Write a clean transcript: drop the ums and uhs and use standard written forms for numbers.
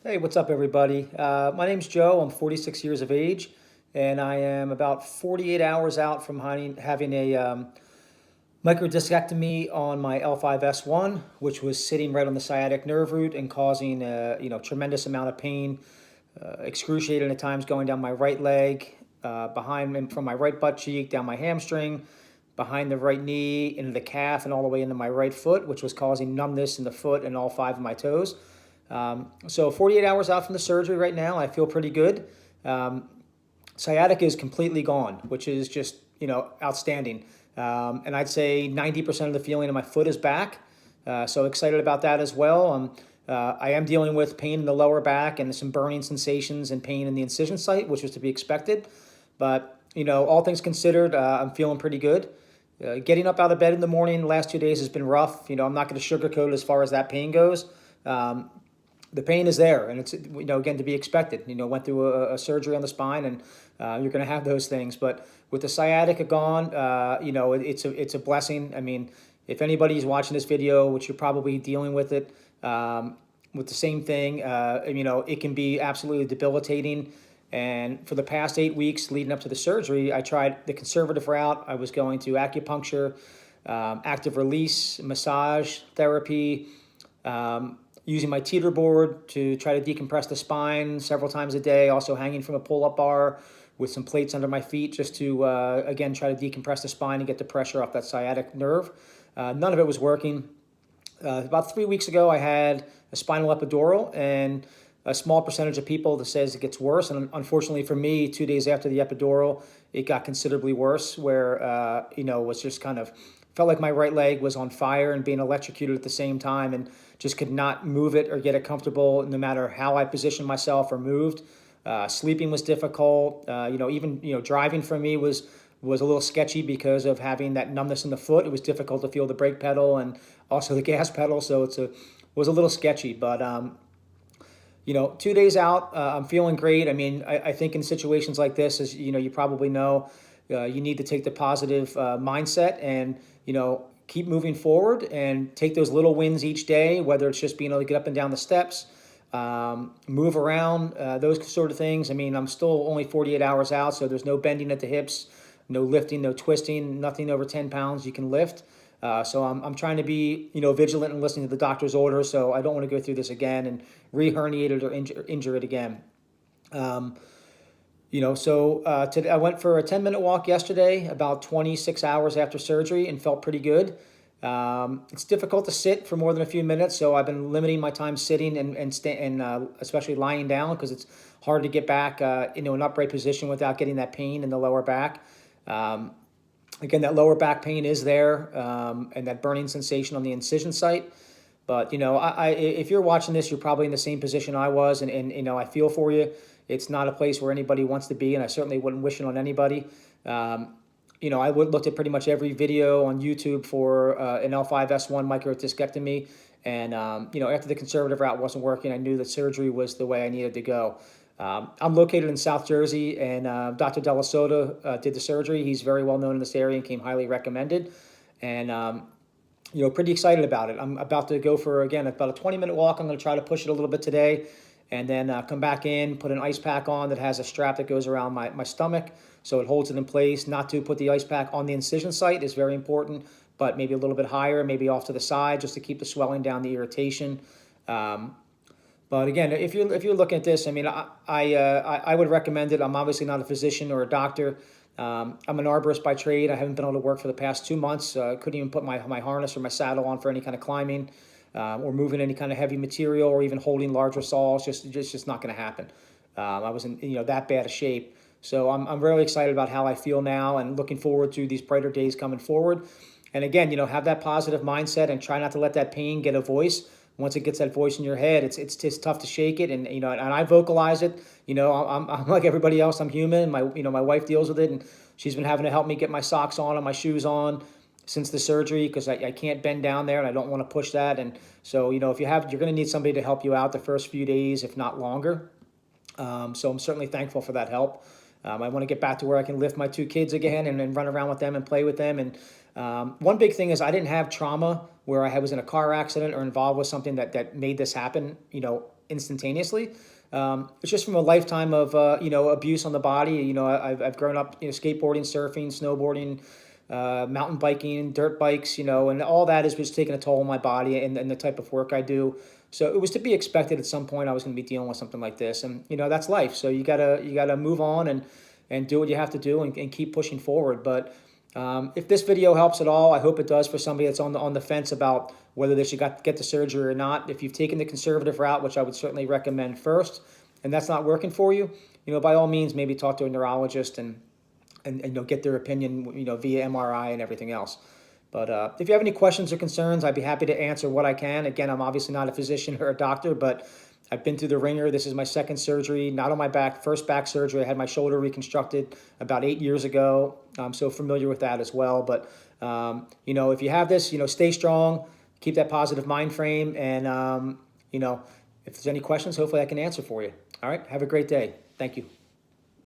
Hey, what's up, everybody? My name's Joe. I'm 46 years of age, and I am about 48 hours out from having a microdiscectomy on my L5-S1, which was sitting right on the sciatic nerve root and causing tremendous amount of pain, excruciating at times going down my right leg, behind and from my right butt cheek down my hamstring, behind the right knee into the calf, and all the way into my right foot, which was causing numbness in the foot and all five of my toes. So 48 hours out from the surgery right now. I feel pretty good. Um, Sciatica is completely gone, which is just, outstanding. And I'd say 90% of the feeling in my foot is back. So excited about that as well. I am dealing with pain in the lower back and some burning sensations and pain in the incision site, which was to be expected. But, all things considered, I'm feeling pretty good. Getting up out of bed in the morning the last 2 days has been rough. I'm not going to sugarcoat as far as that pain goes. The pain is there, and it's again to be expected. Went through a surgery on the spine, and you're going to have those things. But with the sciatica gone, it's a blessing. I mean, if anybody's watching this video, which you're probably dealing with it, with the same thing, it can be absolutely debilitating. And for the past 8 weeks leading up to the surgery, I tried the conservative route. I was going to acupuncture, active release, massage therapy. Using my teeter board to try to decompress the spine several times a day, also hanging from a pull-up bar with some plates under my feet just to, again, try to decompress the spine and get the pressure off that sciatic nerve. None of it was working. About 3 weeks ago, I had a spinal epidural, and a small percentage of people that says it gets worse. And unfortunately for me, 2 days after the epidural, it got considerably worse where, was just kind of felt like my right leg was on fire and being electrocuted at the same time, and just could not move it or get it comfortable no matter how I positioned myself or moved. Sleeping was difficult. Even driving for me was a little sketchy because of having that numbness in the foot. It was difficult to feel the brake pedal and also the gas pedal, so it was a little sketchy. But 2 days out, I'm feeling great. I mean, I think in situations like this, as you probably know, you need to take the positive mindset and keep moving forward and take those little wins each day, whether it's just being able to get up and down the steps, move around, those sort of things. I mean, I'm still only 48 hours out, so there's no bending at the hips, no lifting, no twisting, nothing over 10 pounds you can lift. So I'm trying to be, vigilant and listening to the doctor's orders, so I don't want to go through this again and re-herniate it or injure it again. Today I went for a 10-minute walk yesterday, about 26 hours after surgery, and felt pretty good. It's difficult to sit for more than a few minutes, so I've been limiting my time sitting and especially lying down, because it's hard to get back into an upright position without getting that pain in the lower back. Again, that lower back pain is there, and that burning sensation on the incision site. But, if you're watching this, you're probably in the same position I was, and I feel for you. It's not a place where anybody wants to be, and I certainly wouldn't wish it on anybody. I looked at pretty much every video on YouTube for an L5-S1 microdiscectomy, and, after the conservative route wasn't working, I knew that surgery was the way I needed to go. I'm located in South Jersey, and Dr. Della Sota did the surgery. He's very well known in this area and came highly recommended. And, pretty excited about it. I'm about to go for, again, about a 20-minute walk. I'm going to try to push it a little bit today, and then come back in, put an ice pack on that has a strap that goes around my stomach so it holds it in place. Not to put the ice pack on the incision site is very important, but maybe a little bit higher, maybe off to the side, just to keep the swelling down, the irritation. But again, if you're looking at this, I mean, I would recommend it. I'm obviously not a physician or a doctor. I'm an arborist by trade. I haven't been able to work for the past 2 months. Couldn't even put my harness or my saddle on for any kind of climbing, or moving any kind of heavy material, or even holding larger saws. Just not going to happen. I was in that bad a shape. So I'm really excited about how I feel now, and looking forward to these brighter days coming forward. And again, have that positive mindset and try not to let that pain get a voice. Once it gets that voice in your head, it's just tough to shake it. And and I vocalize it. I'm like everybody else. I'm human. My wife deals with it, and she's been having to help me get my socks on and my shoes on since the surgery, because I can't bend down there and I don't want to push that. And so if you're going to need somebody to help you out the first few days, if not longer. So I'm certainly thankful for that help. I want to get back to where I can lift my 2 kids again and run around with them and play with them. And one big thing is I didn't have trauma where I was in a car accident or involved with something that made this happen, instantaneously. It's just from a lifetime of abuse on the body. I've grown up skateboarding, surfing, snowboarding, mountain biking, dirt bikes, and all that is was taking a toll on my body and the type of work I do. So it was to be expected at some point I was going to be dealing with something like this, and that's life. So you gotta move on and do what you have to do and keep pushing forward. But if this video helps at all, I hope it does for somebody that's on the fence about whether they should get the surgery or not. If you've taken the conservative route, which I would certainly recommend first, and that's not working for you, by all means, maybe talk to a neurologist and get their opinion, via MRI and everything else. But if you have any questions or concerns, I'd be happy to answer what I can. Again, I'm obviously not a physician or a doctor, but I've been through the ringer. This is my second surgery, not on my back. First back surgery, I had my shoulder reconstructed about 8 years ago. I'm so familiar with that as well. But, if you have this, stay strong, keep that positive mind frame. And, if there's any questions, hopefully I can answer for you. All right. Have a great day. Thank you.